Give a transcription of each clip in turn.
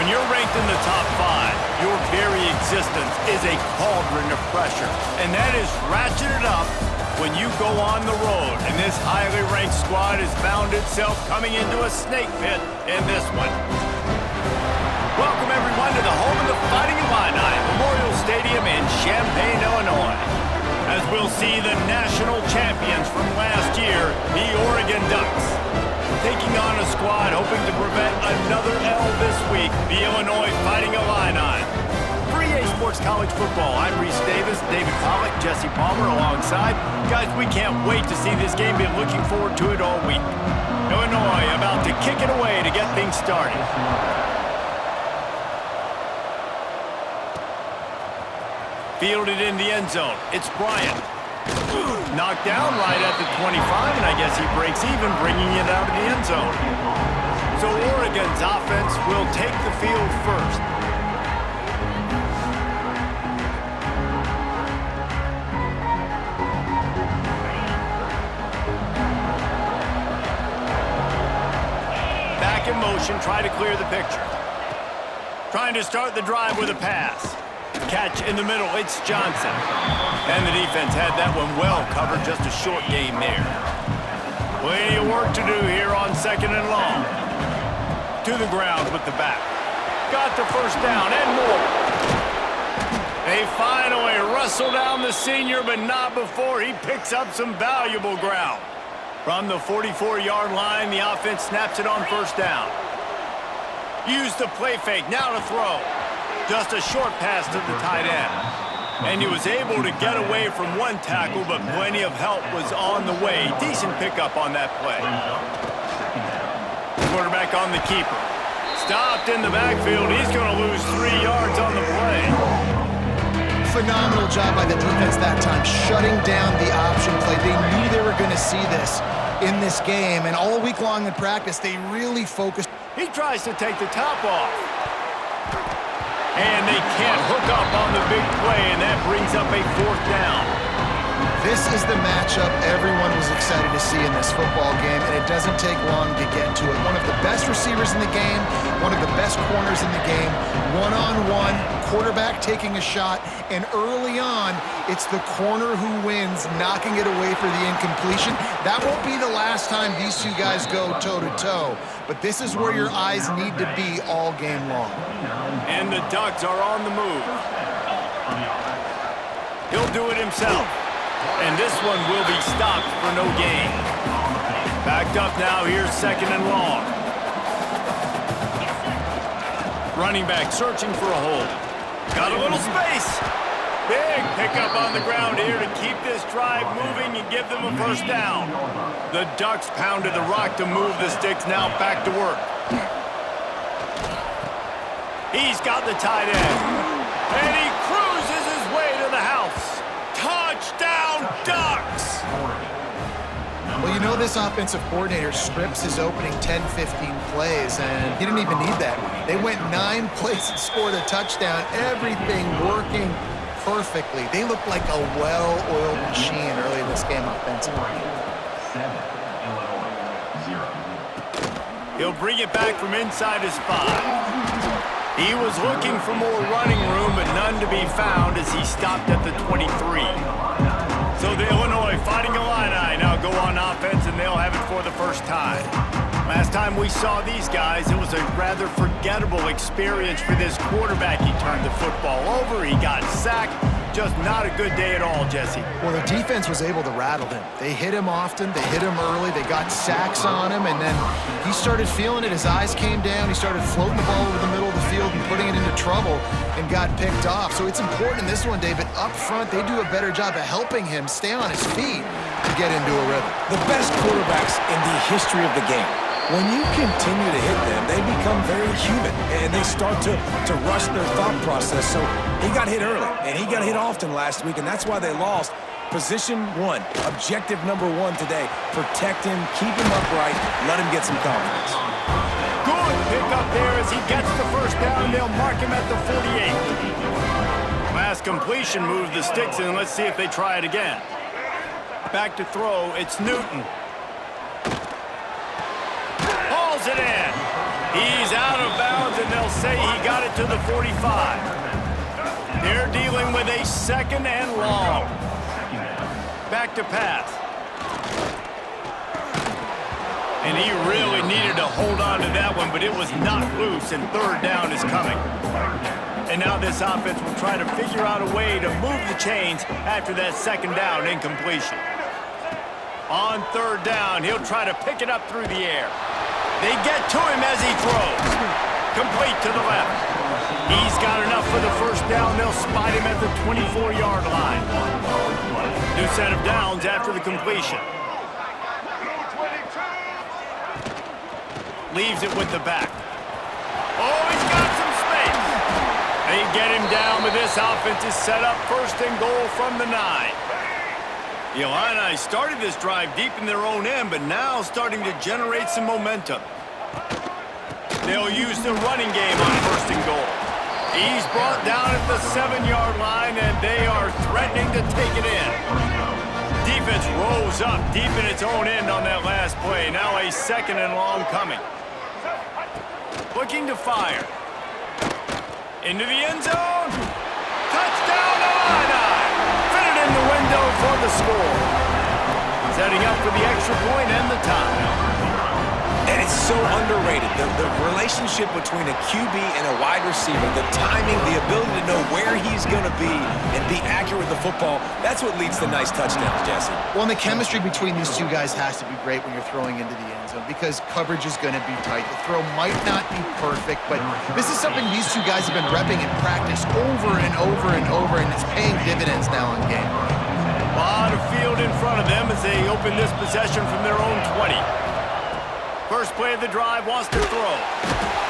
When you're ranked in the top 5, your very existence is a cauldron of pressure. And that is ratcheted up when you go on the road. And this highly ranked squad has found itself coming into a snake pit in this one. Welcome, everyone, to the home of the Fighting Illini, Memorial Stadium in Champaign, Illinois. As we'll see the national champions from last year, the Oregon Ducks, taking on a squad hoping to prevent another L this week, the Illinois Fighting Illini. For EA Sports College Football, I'm Reese Davis, David Pollack, Jesse Palmer alongside. Guys, we can't wait to see this game. Been looking forward to it all week. Illinois about to kick it away to get things started. Fielded in the end zone. It's Bryant. Knocked down right at the 25, and I guess he breaks even, bringing it out of the end zone. So Oregon's offense will take the field first. Back in motion, try to clear the picture. Trying to start the drive with a pass. Catch in the middle, it's Johnson. And the defense had that one well covered, just a short gain there. Plenty of work to do here on 2nd and long. To the ground with the back. Got the first down and more. They finally wrestle down the senior, but not before he picks up some valuable ground. From the 44-yard line, the offense snaps it on first down. Use the play fake, now to throw. Just a short pass to the tight end. And he was able to get away from one tackle, but plenty of help was on the way. Decent pickup on that play. Quarterback on the keeper. Stopped in the backfield. He's going to lose 3 yards on the play. Phenomenal job by the defense that time, shutting down the option play. They knew they were going to see this in this game, and all week long in practice, they really focused. He tries to take the top off. And they can't hook up on the big play, and that brings up a 4th down. This is the matchup everyone was excited to see in this football game, and it doesn't take long to get to it. One of the best receivers in the game, one of the best corners in the game, one-on-one, quarterback taking a shot, and early on, it's the corner who wins, knocking it away for the incompletion. That won't be the last time these two guys go toe-to-toe, but this is where your eyes need to be all game long. And the Ducks are on the move. He'll do it himself. And this one will be stopped for no gain. Backed up now, here's 2nd and long. Running back searching for a hole. Got a little space. Big pickup on the ground here to keep this drive moving and give them a first down. The Ducks pounded the rock to move the sticks, now back to work. He's got the tight end. And he cruises his way to the house. Touchdown, Ducks! Well, you know this offensive coordinator scripts his opening 10-15 plays, and he didn't even need that. They went 9 plays and scored a touchdown. Everything working perfectly. They looked like a well-oiled machine early in this game offensively. He'll bring it back from inside his 5. He was looking for more running room, but none to be found as he stopped at the 23. So the Illinois Fighting Illini now go on offense, and they'll have it for the first time. Last time we saw these guys, it was a rather forgettable experience for this quarterback. He turned the football over, he got sacked. Just not a good day at all, Jesse. Well, the defense was able to rattle him. They hit him often, they hit him early, they got sacks on him, and then he started feeling it. His eyes came down, he started floating the ball over the middle of the field and putting it into trouble and got picked off. So it's important in this one, David, up front, they do a better job of helping him stay on his feet to get into a rhythm. The best quarterbacks in the history of the game, when you continue to hit them, they become very human, and they start to rush their thought process. So he got hit early, and he got hit often last week, and that's why they lost. Position 1, objective number 1 today. Protect him, keep him upright, let him get some confidence. Good pick up there as he gets the first down. They'll mark him at the 48. Last completion moved the sticks in. Let's see if they try it again. Back to throw, it's Newton. Hauls it in. He's out of bounds, and they'll they'll say he got it to the 45. They're dealing with a 2nd and long. Back to pass. And he really needed to hold on to that one, but it was knocked loose, and 3rd down is coming. And now this offense will try to figure out a way to move the chains after that 2nd down incompletion. On 3rd down, he'll try to pick it up through the air. They get to him as he throws. Complete to the left. He's got enough for the 1st down. They'll spot him at the 24-yard line. New set of downs after the completion. Leaves it with the back. Oh, he's got some space. They get him down, but this offense is set up 1st and goal from the 9. The Illini started this drive deep in their own end, but now starting to generate some momentum. They'll use the running game on 1st and goal. He's brought down at the 7-yard line, and they are threatening to take it in. Defense rose up deep in its own end on that last play. Now a 2nd and long coming. Looking to fire. Into the end zone. Touchdown, Illini! Fit it in the window for the score. Setting up for the extra point and the tie. And it's so underrated. The relationship between a QB and a wide receiver, the timing, the ability to know where he's going to be and be accurate with the football, that's what leads to nice touchdowns, Jesse. Well, and the chemistry between these two guys has to be great when you're throwing into the end zone because coverage is going to be tight. The throw might not be perfect, but this is something these two guys have been repping in practice over and over and over, and it's paying dividends now in game. A lot of field in front of them as they open this possession from their own 20. First play of the drive, wants to throw.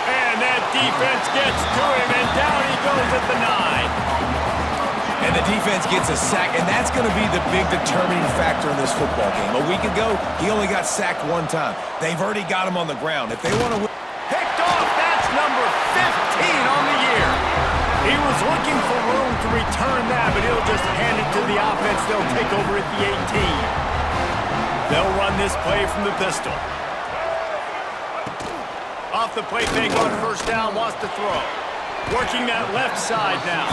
And that defense gets to him, and down he goes at the 9. And the defense gets a sack, and that's going to be the big determining factor in this football game. A week ago, he only got sacked 1 time. They've already got him on the ground. If they want to win... Picked off, that's number 15 on the year. He was looking for room to return that, but he'll just hand it to the offense. They'll take over at the 18. They'll run this play from the pistol. Off the play fake on 1st down, wants to throw. Working that left side now.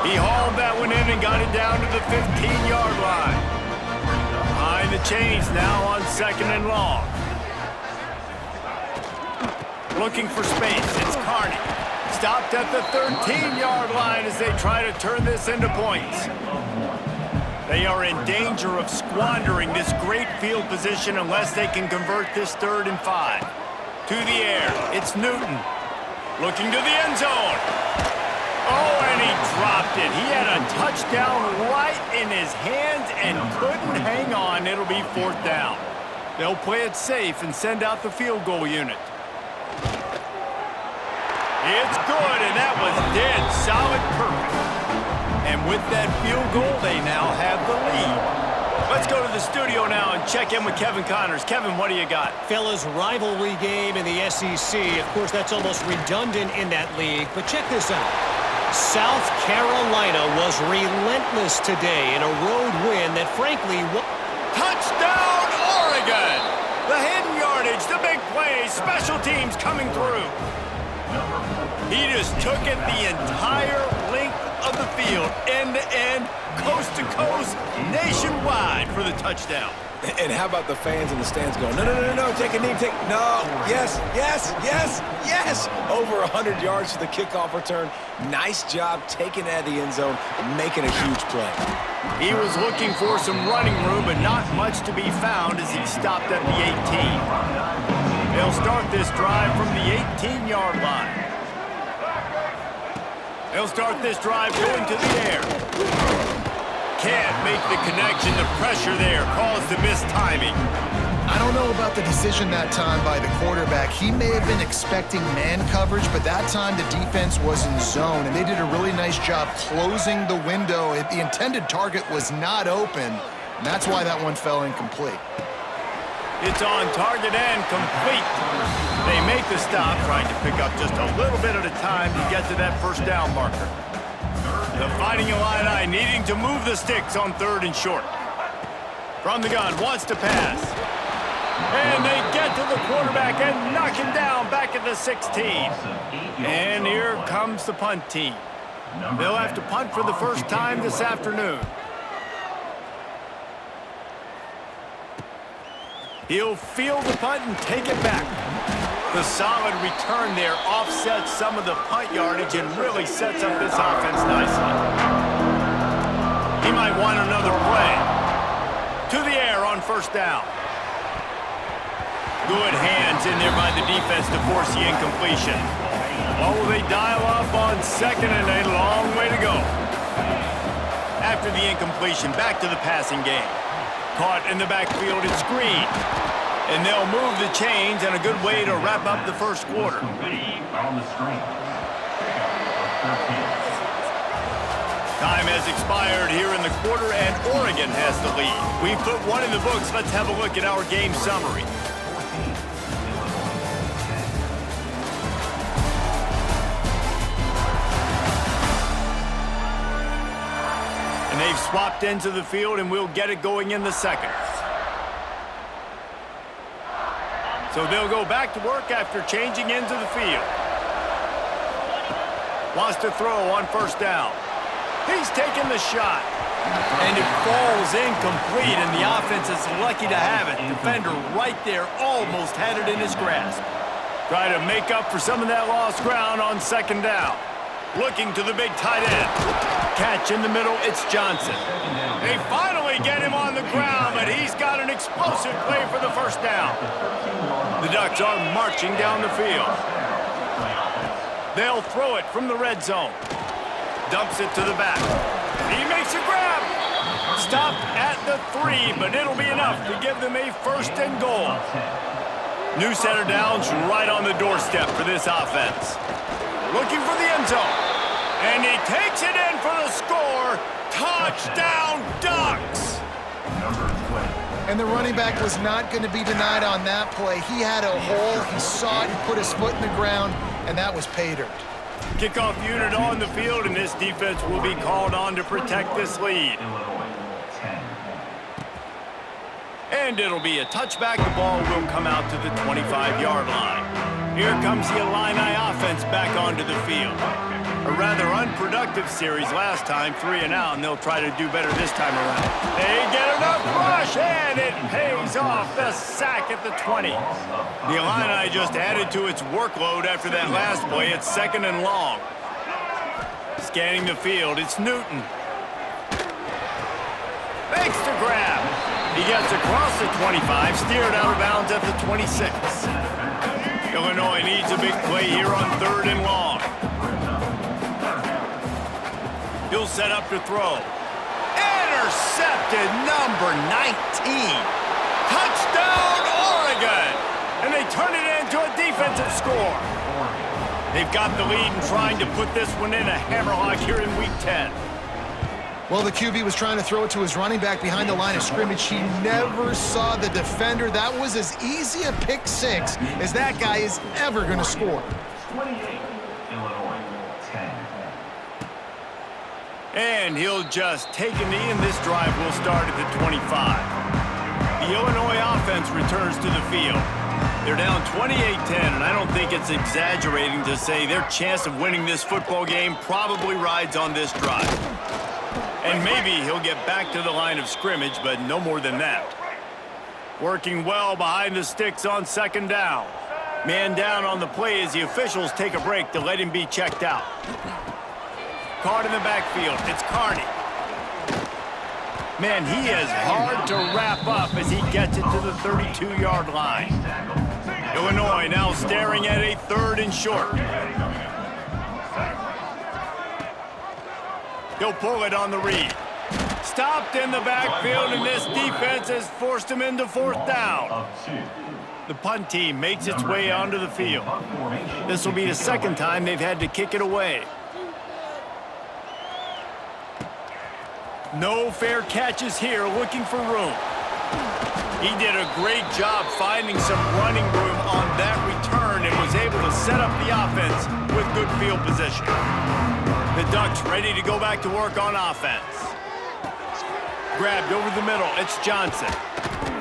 He hauled that one in and got it down to the 15-yard line. Behind the chains now on 2nd and long. Looking for space, it's Carney. Stopped at the 13-yard line as they try to turn this into points. They are in danger of squandering this great field position unless they can convert this 3rd and 5. To the air, it's Newton. Looking to the end zone. Oh, and he dropped it. He had a touchdown right in his hands and couldn't hang on. It'll be 4th down. They'll play it safe and send out the field goal unit. It's good, and that was dead solid perfect. And with that field goal, they now have the lead. Let's go to the studio now and check in with Kevin Connors. Kevin, what do you got? Fellas, rivalry game in the SEC. Of course, that's almost redundant in that league. But check this out. South Carolina was relentless today in a road win that, frankly... Touchdown, Oregon! The hidden yardage, the big plays, special teams coming through. He just took it the entire length of the field, end to end, coast to coast, nationwide for the touchdown. And how about the fans in the stands going, no, no, no, no, take a knee, no, yes, yes, yes, yes. Over 100 yards for the kickoff return. Nice job taking it out of the end zone, making a huge play. He was looking for some running room, but not much to be found as he stopped at the 18. They'll start this drive from the 18-yard line. They'll start this drive going to the air. Can't make the connection. The pressure there caused the mistiming. I don't know about the decision that time by the quarterback. He may have been expecting man coverage, but that time the defense was in zone, and they did a really nice job closing the window. The intended target was not open, and that's why that one fell incomplete. It's on target and complete. They make the stop, trying to pick up just a little bit at a time to get to that 1st down marker. The Fighting Illini needing to move the sticks on 3rd and short. From the gun, wants to pass. And they get to the quarterback and knock him down back at the 16. And here comes the punt team. They'll have to punt for the first time this afternoon. He'll field the punt and take it back. The solid return there offsets some of the punt yardage and really sets up this offense nicely. He might want another play. To the air on first down. Good hands in there by the defense to force the incompletion. Oh, they dial up on second and a long way to go. After the incompletion, back to the passing game. Caught in the backfield and screen. And they'll move the chains, and a good way to wrap up the first quarter. Time has expired here in the quarter, and Oregon has the lead. We've put one in the books. Let's have a look at our game summary. And they've swapped into the field, and we'll get it going in the second. So they'll go back to work after changing into the field. Wants to throw on first down. He's taking the shot. And it falls incomplete, and the offense is lucky to have it. Defender right there almost had it in his grasp. Try to make up for some of that lost ground on second down. Looking to the big tight end. Catch in the middle, it's Johnson. They finally get him on the ground, but he's got an explosive play for the first down. The Ducks are marching down the field. They'll throw it from the red zone. Dumps it to the back. He makes a grab. Stopped at the 3, but it'll be enough to give them a first and goal. New set of downs right on the doorstep for this offense. Looking for the end zone. And he takes it in for the score. Touchdown, Ducks! And the running back was not going to be denied on that play. He had a hole, he saw it, he put his foot in the ground, and that was pay dirt. Kickoff unit on the field, and this defense will be called on to protect this lead. And it'll be a touchback. The ball will come out to the 25-yard line. Here comes the Illini offense back onto the field. A rather unproductive series last time, 3 and out, and they'll try to do better this time around. They get enough rush, and it pays off. The sack at the 20. The Illini just added to its workload after that last play. It's second and long. Scanning the field, it's Newton. Makes the grab. He gets across the 25, steered out of bounds at the 26. Illinois needs a big play here on third and long. He'll set up to throw. Intercepted, number 19. Touchdown, Oregon! And they turn it into a defensive score. They've got the lead and trying to put this one in a hammerlock here in Week 10. Well, the QB was trying to throw it to his running back behind the line of scrimmage. He never saw the defender. That was as easy a pick six as that guy is ever going to score. 28, Illinois, 10. And he'll just take a knee, and this drive will start at the 25. The Illinois offense returns to the field. They're down 28-10, and I don't think it's exaggerating to say their chance of winning this football game probably rides on this drive. And maybe he'll get back to the line of scrimmage, but no more than that. Working well behind the sticks on second down. Man down on the play as the officials take a break to let him be checked out. Caught in the backfield, it's Carney. Man, he is hard to wrap up as he gets it to the 32-yard line. Illinois now staring at a third and short. He'll pull it on the read. Stopped in the backfield, and this defense has forced him into fourth down. The punt team makes its way onto the field. This will be the second time they've had to kick it away. No fair catches here, looking for room. He did a great job finding some running room on that return and was able to set up the offense with good field position. The Ducks ready to go back to work on offense. Grabbed over the middle, it's Johnson.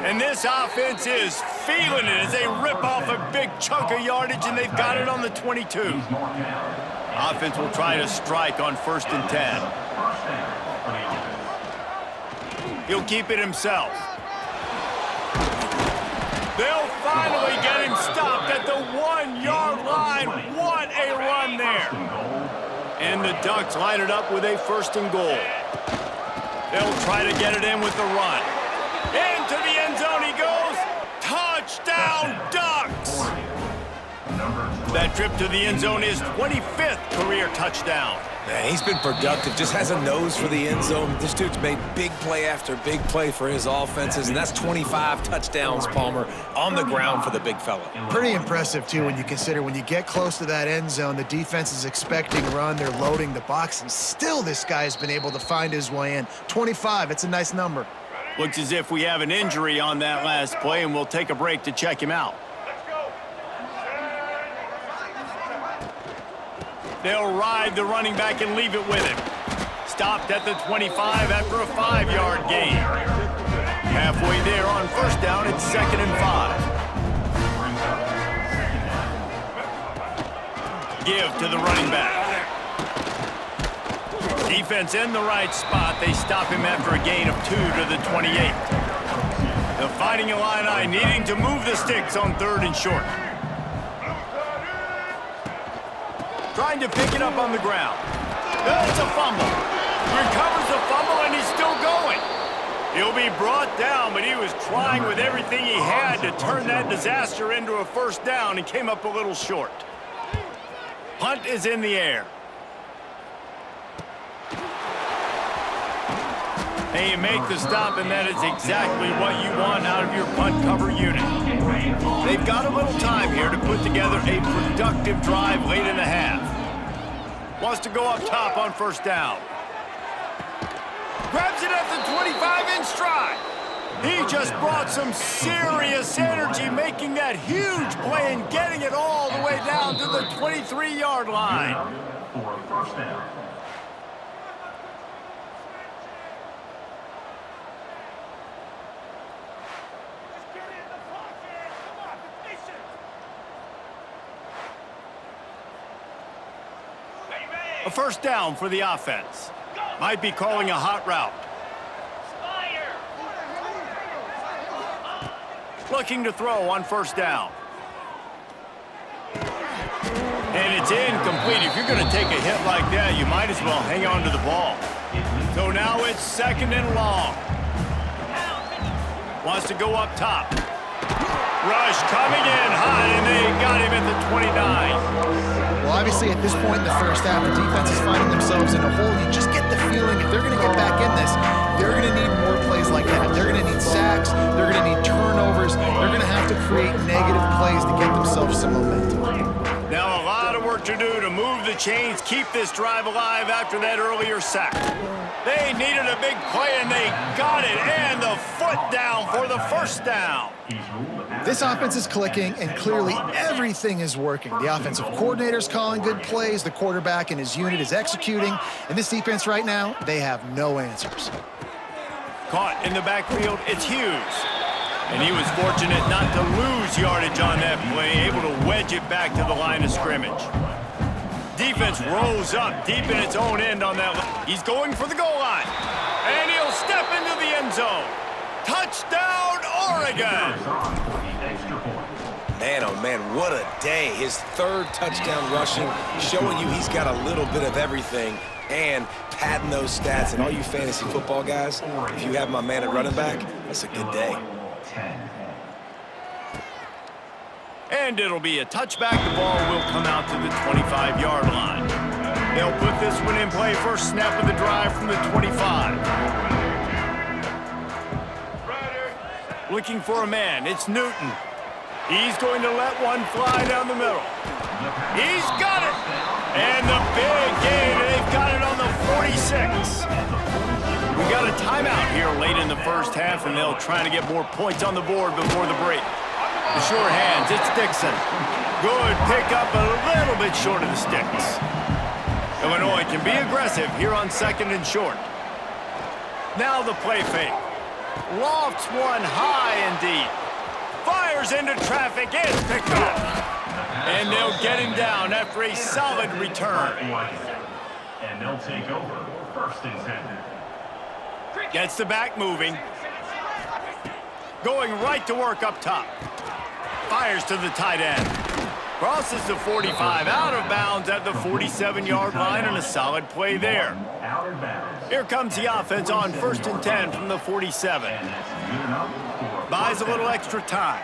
And this offense is feeling it as they rip off a big chunk of yardage, and they've got it on the 22. Offense will try to strike on 1st and 10. He'll keep it himself. They'll finally get him stopped at the 1-yard line. What a run there. And the Ducks line it up with a 1st and goal. They'll try to get it in with the run. Into the end zone he goes. Touchdown, Ducks! That trip to the end zone is 25th career touchdown. Man, he's been productive, just has a nose for the end zone. This dude's made big play after big play for his offenses, and that's 25 touchdowns, Palmer, on the ground for the big fella. Pretty impressive, too, when you consider when you get close to that end zone, the defense is expecting run, they're loading the box, and still this guy's been able to find his way in. 25, it's a nice number. Looks as if we have an injury on that last play, and we'll take a break to check him out. They'll ride the running back and leave it with him. Stopped at the 25 after a 5-yard gain. Halfway there on 1st down, it's 2nd and 5. Give to the running back. Defense in the right spot. They stop him after a gain of 2 to the 28. The Fighting Illini needing to move the sticks on 3rd and short. Trying to pick it up on the ground. It's a fumble. Recovers the fumble, and he's still going. He'll be brought down, but he was trying with everything he had to turn that disaster into a 1st down and came up a little short. Punt is in the air. And you make the stop, and that is exactly what you want out of your punt cover unit. They've got a little time here to put together a productive drive late in the half. Wants to go up top on 1st down. Grabs it at the 25 in stride. He just brought some serious energy, making that huge play and getting it all the way down to the 23-yard line. For 1st down. A 1st down for the offense. Might be calling a hot route. Looking to throw on 1st down. And it's incomplete. If you're going to take a hit like that, you might as well hang on to the ball. So now it's 2nd and long. Wants to go up top. Rush coming in hot, and they got him at the 29. Well, obviously, at this point in the 1st half, the defense is finding themselves in a hole. You just get the feeling if they're going to get back in this, they're going to need more plays like that. They're going to need sacks. They're going to need turnovers. They're going to have to create negative plays to get themselves some momentum. Now a lot of work to do to move the chains, keep this drive alive after that earlier sack. They needed a big play, and they got it, and the foot down for the 1st down. This offense is clicking, and clearly everything is working. The offensive coordinator's calling good plays, the quarterback and his unit is executing, and this defense right now, they have no answers. Caught in the backfield, it's Hughes. And he was fortunate not to lose yardage on that play, able to wedge it back to the line of scrimmage. Defense rolls up deep in its own end on that. He's going for the goal line. And he'll step into the end zone. Touchdown, Oregon! Man, oh man, what a day. His 3rd touchdown rushing, showing you he's got a little bit of everything and padding those stats. And all you fantasy football guys, if you have my man at running back, that's a good day. And it'll be a touchback. The ball will come out to the 25-yard line. They'll put this one in play. 1st snap of the drive from the 25. Looking for a man. It's Newton. He's going to let one fly down the middle. He's got it. And the big gain. They've got it on the 46. We got a timeout here late in the 1st half, and they'll try to get more points on the board before the break. The sure hands, it's Dixon. Good pickup, a little bit short of the sticks. Illinois can be aggressive here on 2nd and short. Now the play fake. Lofts one high and deep. Fires Fires into traffic. It's picked up. And they'll get him down after a solid return. And they'll take over 1st and 10. Gets the back moving. Going right to work up top. Fires to the tight end. Crosses the 45, out of bounds at the 47-yard line, and a solid play there. Out of bounds. Here comes the offense on 1st and 10 from the 47. And that's good enough for Buys a little extra time.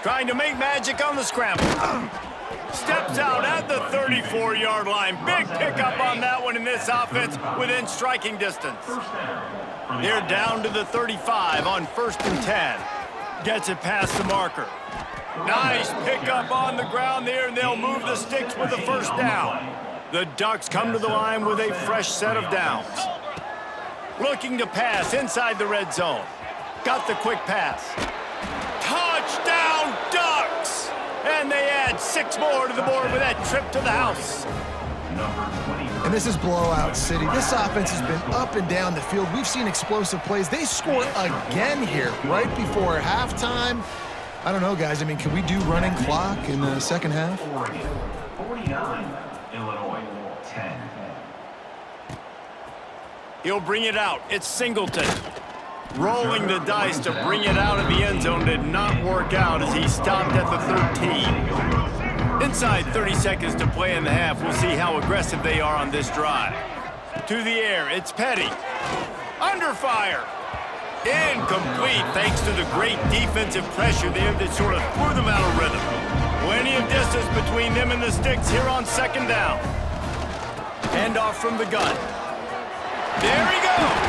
Trying to make magic on the scramble. Steps out at the 34-yard line. Big pickup on that one in this offense within striking distance. They're down to the 35 on 1st and 10. Gets it past the marker. Nice pickup on the ground there, and they'll move the sticks with the 1st down. The Ducks come to the line with a fresh set of downs. Looking to pass inside the red zone. Got the quick pass. Touchdown, Ducks! And they add 6 more to the board with that trip to the house. And this is blowout city. This offense has been up and down the field. We've seen explosive plays. They score again here right before halftime. I don't know, guys. I mean, can we do running clock in the second half? 49, Illinois, 10. He'll bring it out. It's Singleton. Rolling the dice to bring it out of the end zone did not work out as he stopped at the 13. Inside 30 seconds to play in the half. We'll see how aggressive they are on this drive. To the air. It's Petty. Under fire. Incomplete thanks to the great defensive pressure there that sort of threw them out of rhythm. Plenty of distance between them and the sticks here on 2nd down. Handoff from the gun. There he goes.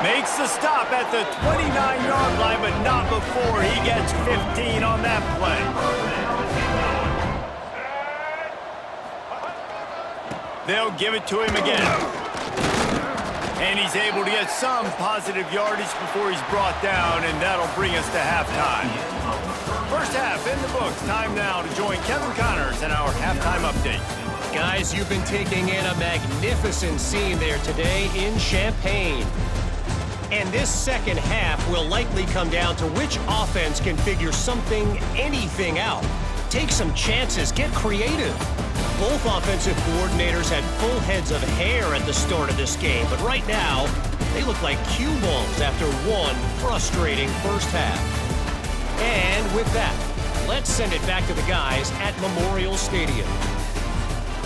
Makes the stop at the 29-yard line, but not before he gets 15 on that play. They'll give it to him again. And he's able to get some positive yardage before he's brought down, and that'll bring us to halftime. First half in the books. Time now to join Kevin Connors in our halftime update. Guys, you've been taking in a magnificent scene there today in Champaign. And this second half will likely come down to which offense can figure something, anything out. Take some chances, get creative. Both offensive coordinators had full heads of hair at the start of this game, but right now, they look like cue balls after one frustrating first half. And with that, let's send it back to the guys at Memorial Stadium.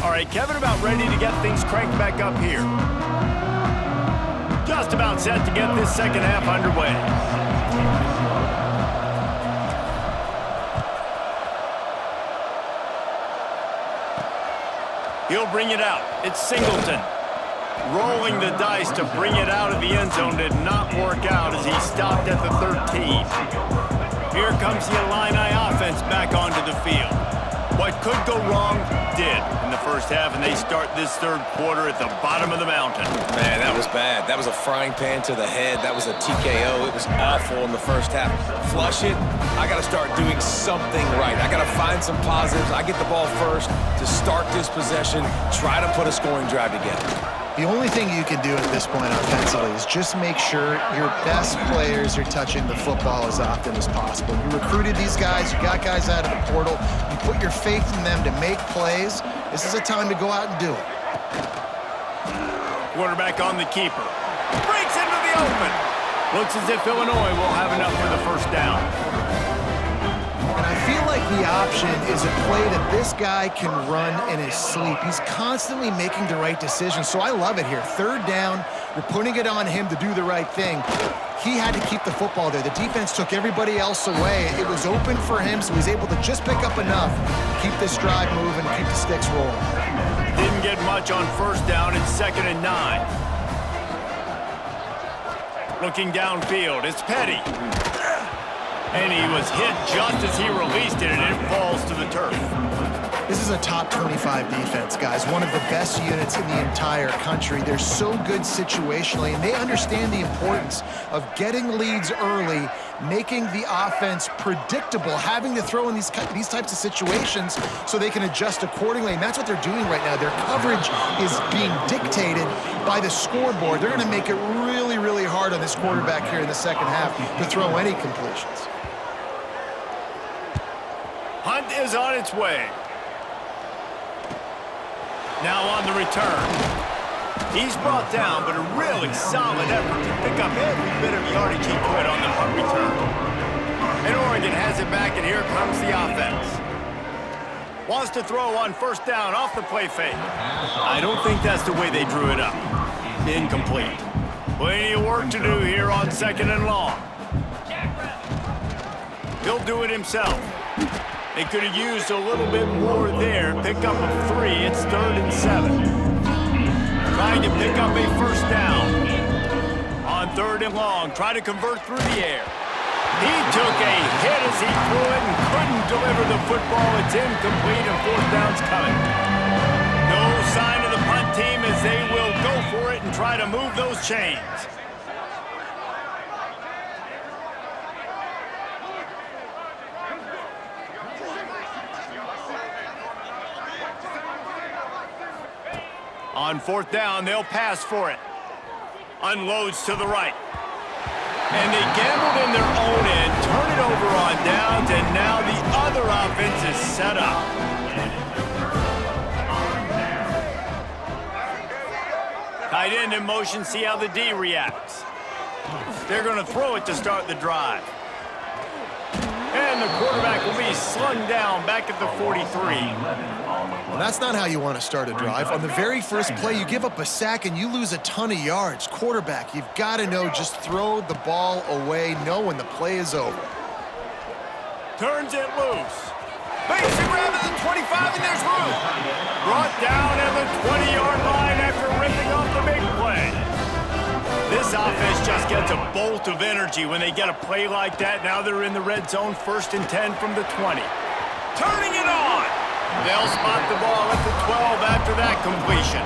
All right, Kevin, about ready to get things cranked back up here. Just about set to get this second half underway. He'll bring it out. It's Singleton. Rolling the dice to bring it out of the end zone did not work out as he stopped at the 13. Here comes the Illini offense back onto the field. What could go wrong did in the first half, and they start this third quarter at the bottom of the mountain. Man, that was bad. That was a frying pan to the head. That was a TKO. It was awful in the first half. Flush it. I got to start doing something right. I got to find some positives. I get the ball first to start this possession, try to put a scoring drive together. The only thing you can do at this point offensively is just make sure your best players are touching the football as often as possible. You recruited these guys, you got guys out of the portal, you put your faith in them to make plays. This is a time to go out and do it. Quarterback on the keeper. Breaks into the open. Looks as if Illinois will have enough for the first down. And I feel like the option is a play that this guy can run in his sleep. He's constantly making the right decision, so I love it here. 3rd down, you're putting it on him to do the right thing. He had to keep the football there. The defense took everybody else away. It was open for him, so he's able to just pick up enough to keep this drive moving and keep the sticks rolling. Didn't get much on 1st down. It's 2nd and 9. Looking downfield, it's Petty. And he was hit just as he released it, and it falls to the turf. This is a top 25 defense, guys. One of the best units in the entire country. They're so good situationally, and they understand the importance of getting leads early, making the offense predictable, having to throw in these types of situations so they can adjust accordingly. And that's what they're doing right now. Their coverage is being dictated by the scoreboard. They're going to make it really, really hard on this quarterback here in the second half to throw any completions. Punt is on its way. Now on the return. He's brought down, but a really solid effort to pick up every bit of yardage he could on the punt return. And Oregon has it back, and here comes the offense. Wants to throw on first down off the play fake. I don't think that's the way they drew it up. Incomplete. Plenty of work to do here on second and long. He'll do it himself. They could have used a little bit more there. Pick up a 3. It's 3rd and 7. Trying to pick up a first down. On 3rd and long, try to convert through the air. He took a hit as he threw it and couldn't deliver the football. It's incomplete and 4th down's coming. No sign of the punt team as they will go for it and try to move those chains. On 4th down, they'll pass for it. Unloads to the right. And they gambled in their own end, turn it over on downs, and now the other offense is set up. Tight end in motion, see how the D reacts. They're going to throw it to start the drive. And the quarterback will be slung down back at the 43. Well, that's not how you want to start a drive. On the very first play, you give up a sack and you lose a ton of yards. Quarterback, you've got to know, just throw the ball away, know when the play is over. Turns it loose. Makes a grab at the 25, and there's room. Brought down at the 20-yard line after ripping off the big play. This offense just gets a bolt of energy when they get a play like that. Now they're in the red zone, 1st and 10 from the 20. Turning it on. They'll spot the ball at the 12 after that completion.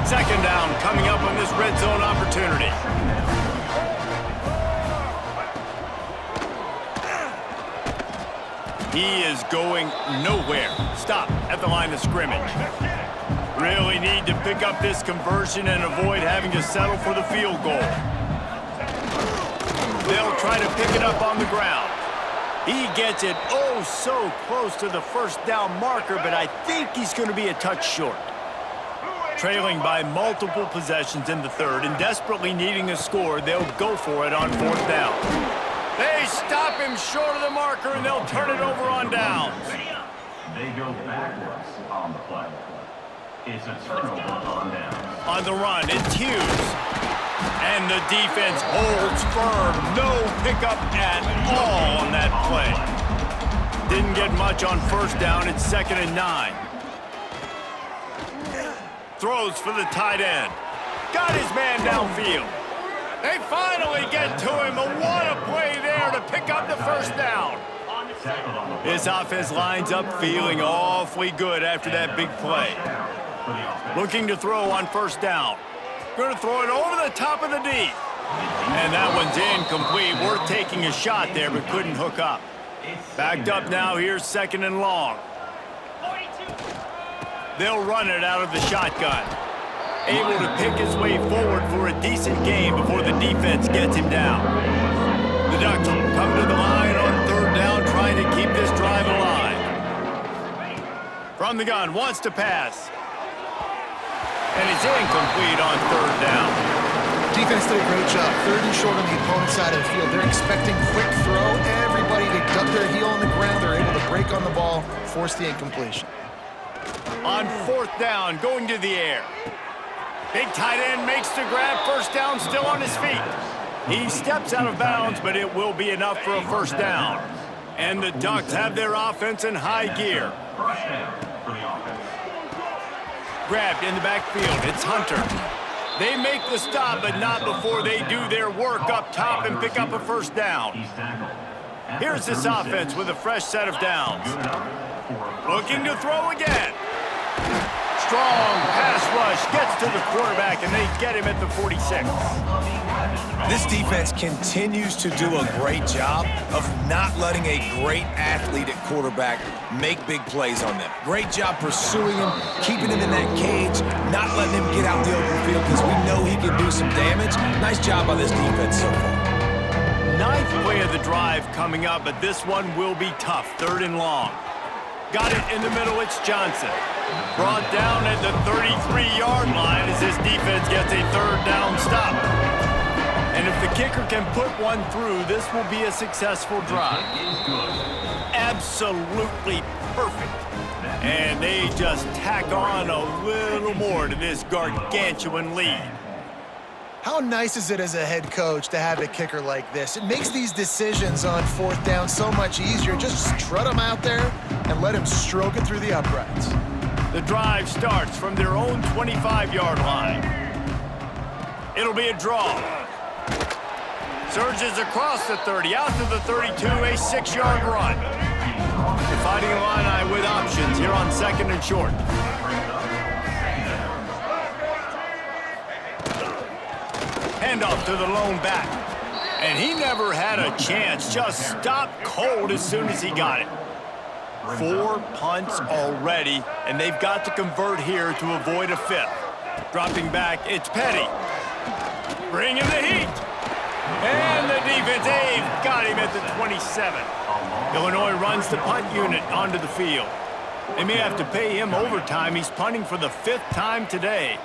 2nd down coming up on this red zone opportunity. He is going nowhere. Stop at the line of scrimmage. Really need to pick up this conversion and avoid having to settle for the field goal. They'll try to pick it up on the ground. He gets it oh so close to the 1st down marker, but I think he's going to be a touch short. Trailing by multiple possessions in the 3rd and desperately needing a score, they'll go for it on 4th down. They stop him short of the marker, and they'll turn it over on downs. They go backwards on the play. It's a turnover on downs. On the run, it's Hughes. And the defense holds firm. No pickup at all on that play. Didn't get much on 1st down. It's 2nd and 9. Throws for the tight end. Got his man downfield. They finally get to him. What a play there to pick up the 1st down. This offense lines up feeling awfully good after that big play. Looking to throw on 1st down. Going to throw it over the top of the D. And that one's incomplete. Worth taking a shot there, but couldn't hook up. Backed up now. Here's 2nd and long. They'll run it out of the shotgun. Able to pick his way forward for a decent gain before the defense gets him down. The Ducks come to the line on 3rd down, trying to keep this drive alive. From the gun, wants to pass. And it's incomplete on 3rd down. Defense did a great job. 3rd and short on the opponent's side of the field. They're expecting quick throw. Everybody to duck their heel on the ground. They're able to break on the ball, force the incompletion. On 4th down, going to the air. Big tight end makes the grab. 1st down, still on his feet. He steps out of bounds, but it will be enough for a 1st down. And the Ducks have their offense in high gear. First down for the offense. Grabbed in the backfield. It's Hunter. They make the stop, but not before they do their work up top and pick up a 1st down. He's tackled. Here's this offense with a fresh set of downs. Looking to throw again. Strong pass rush gets to the quarterback, and they get him at the 46. This defense continues to do a great job of not letting a great athlete at quarterback make big plays on them. Great job pursuing him, keeping him in that cage, not letting him get out the open field because we know he can do some damage. Nice job by this defense so far. Ninth play of the drive coming up, but this one will be tough. 3rd and long. Got it in the middle, it's Johnson. Brought down at the 33-yard line as this defense gets a 3rd down stop. And if the kicker can put one through, this will be a successful drive. Absolutely perfect. And they just tack on a little more to this gargantuan lead. How nice is it as a head coach to have a kicker like this? It makes these decisions on 4th down so much easier. Just strut him out there and let him stroke it through the uprights. The drive starts from their own 25-yard line. It'll be a draw. Surges across the 30, out to the 32, a 6-yard run. The Fighting Illini with options here on 2nd and short. Handoff to the lone back. And he never had a chance, just stopped cold as soon as he got it. 4 punts already, and they've got to convert here to avoid a 5th. Dropping back, it's Petty. Bringing the heat. And the defense, they've got him at the 27. Illinois runs the punt unit onto the field. They may have to pay him overtime. He's punting for the 5th time today.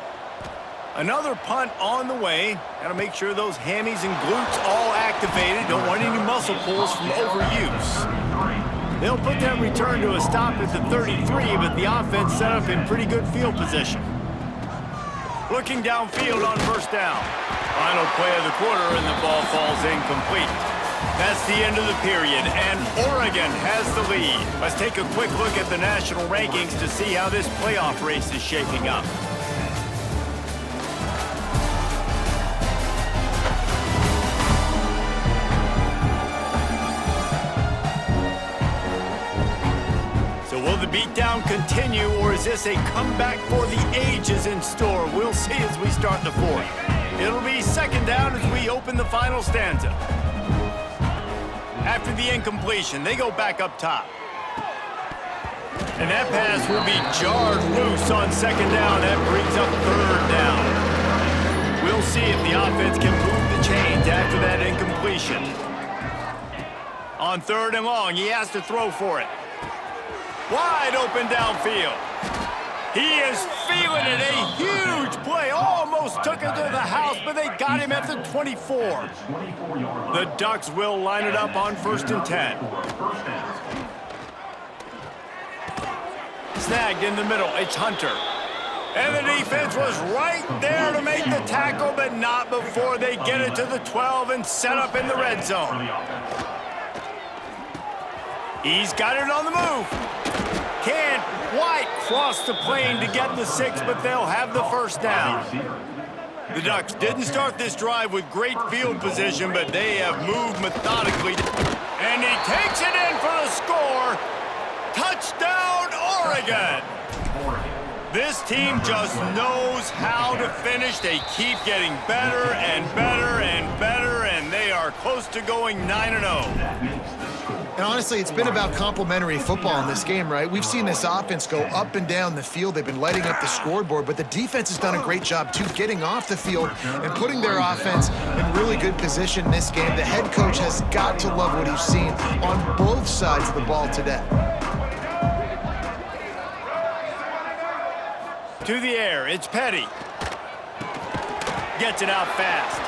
Another punt on the way. Got to make sure those hammies and glutes all activated. Don't want any muscle pulls from overuse. They'll put that return to a stop at the 33, but the offense set up in pretty good field position. Looking downfield on 1st down. Final play of the quarter, and the ball falls incomplete. That's the end of the period, and Oregon has the lead. Let's take a quick look at the national rankings to see how this playoff race is shaping up. So will the beatdown continue, or is this a comeback for the ages in store? We'll see as we start the 4th. It'll be 2nd down as we open the final stanza. After the incompletion, they go back up top. And that pass will be jarred loose on 2nd down. That brings up 3rd down. We'll see if the offense can move the chains after that incompletion. On 3rd and long, he has to throw for it. Wide open downfield. He is feeling it. A huge play. Almost took it to the house, but they got him at the 24. The Ducks will line it up on 1st and 10. Snagged in the middle. It's Hunter. And the defense was right there to make the tackle, but not before they get it to the 12 and set up in the red zone. He's got it on the move. Can't quite cross the plane to get the 6, but they'll have the 1st down. The Ducks didn't start this drive with great field position, but they have moved methodically. And he takes it in for the score. Touchdown, Oregon! This team just knows how to finish. They keep getting better and better and better, and they are close to going 9-0. And honestly, it's been about complementary football in this game, right? We've seen this offense go up and down the field. They've been lighting up the scoreboard, but the defense has done a great job, too, getting off the field and putting their offense in really good position in this game. The head coach has got to love what he's seen on both sides of the ball today. To the air, it's Petty. Gets it out fast.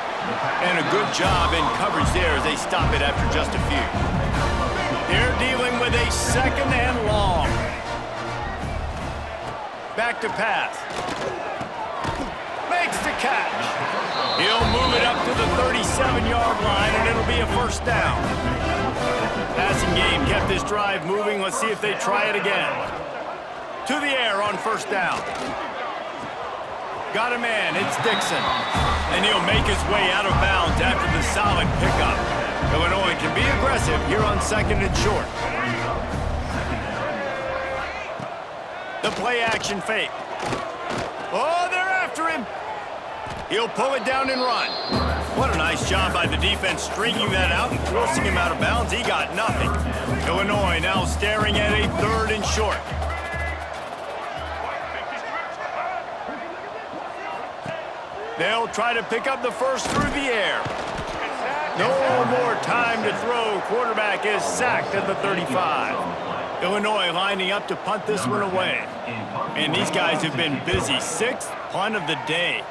And a good job in coverage there as they stop it after just a few. They're dealing with a 2nd and long. Back to pass. Makes the catch. He'll move it up to the 37-yard line, and it'll be a 1st down. Passing game kept this drive moving. Let's see if they try it again. To the air on 1st down. Got a man, it's Dixon. And he'll make his way out of bounds after the solid pickup. Illinois can be aggressive here on 2nd and short. The play action fake. Oh, they're after him. He'll pull it down and run. What a nice job by the defense stringing that out and forcing him out of bounds. He got nothing. Illinois now staring at a 3rd and short. They'll try to pick up the 1st through the air. No more time to throw. Quarterback is sacked at the 35. Illinois lining up to punt this one away. And these guys have been busy. Sixth punt of the day.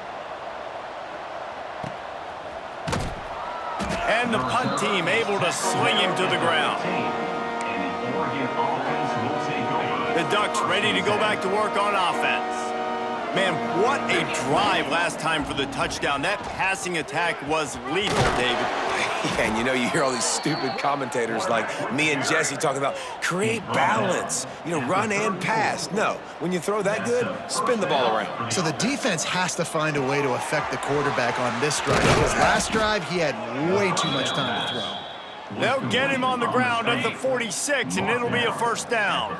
And the punt team able to sling him to the ground. The Ducks ready to go back to work on offense. Man, what a drive last time for the touchdown. That passing attack was lethal, David. Yeah, and you know, you hear all these stupid commentators like me and Jesse talking about create balance, you know, run and pass. No, when you throw that good, spin the ball around. So the defense has to find a way to affect the quarterback on this drive. Because last drive, he had way too much time to throw. They'll get him on the ground at the 46, and it'll be a first down.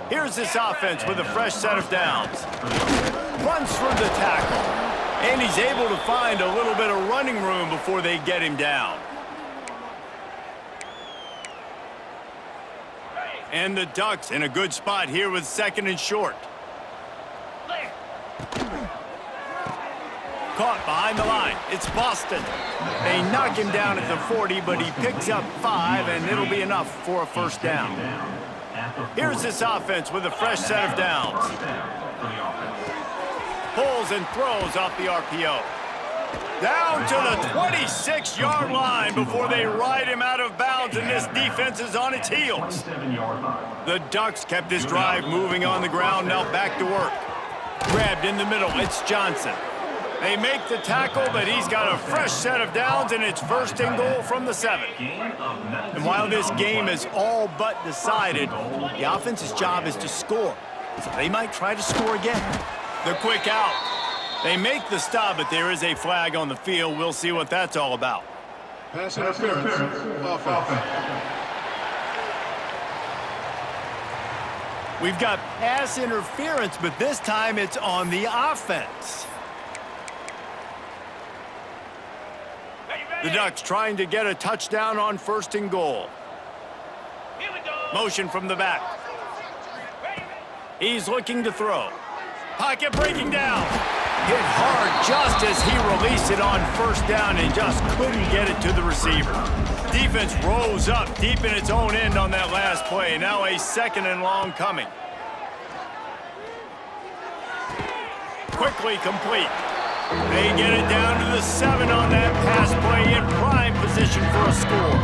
Here's this offense with a fresh set of downs. Runs through the tackle, and he's able to find a little bit of running room before they get him down. And the Ducks in a good spot here with second and short. Caught behind the line. It's Boston. They knock him down at the 40, but he picks up 5, and it'll be enough for a first down. Here's this offense with a fresh set of downs. Pulls and throws off the RPO. Down to the 26-yard line before they ride him out of bounds, and this defense is on its heels. The Ducks kept this drive moving on the ground, now back to work. Grabbed in the middle, it's Johnson. They make the tackle, but he's got a fresh set of downs, and it's first and goal from the 7. And while this game is all but decided, the offense's job is to score. So they might try to score again. The quick out. They make the stop, but there is a flag on the field. We'll see what that's all about. Pass interference. Offense. We've got pass interference, but this time it's on the offense. The Ducks trying to get a touchdown on first and goal. Motion from the back. He's looking to throw. Pocket breaking down. Hit hard just as he released it on first down and just couldn't get it to the receiver. Defense rose up deep in its own end on that last play. Now a second and long coming. Quickly complete. They get it down to the 7 on that pass play in prime position for a score.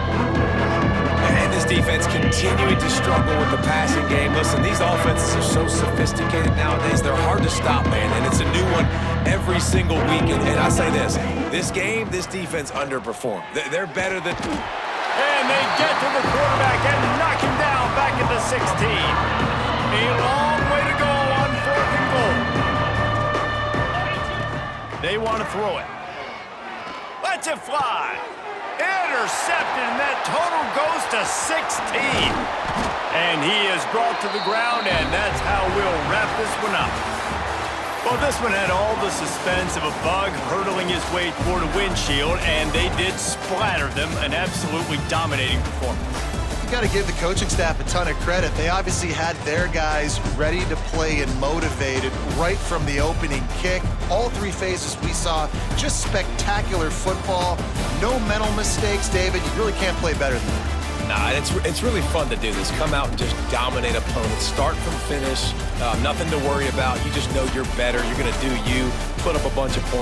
And this defense continuing to struggle with the passing game. Listen, these offenses are so sophisticated nowadays. They're hard to stop, man, and it's a new one every single week. And I say this game, this defense underperformed. They're better than... And they get to the quarterback and knock him down back at the 16. A long way to go on fourth and goal. They want to throw it. Lets it fly. Intercepted, and that total goes to 16. And he is brought to the ground, and that's how we'll wrap this one up. Well, this one had all the suspense of a bug hurtling his way toward a windshield, and they did splatter them. An absolutely dominating performance. You got to give the coaching staff a ton of credit. They obviously had their guys ready to play and motivated right from the opening kick. All 3 phases we saw, just spectacular football. No mental mistakes, David. You really can't play better than that. Nah, it's really fun to do this. Come out and just dominate opponents. Start from finish. Nothing to worry about. You just know you're better. You're going to do you. Put up a bunch of points.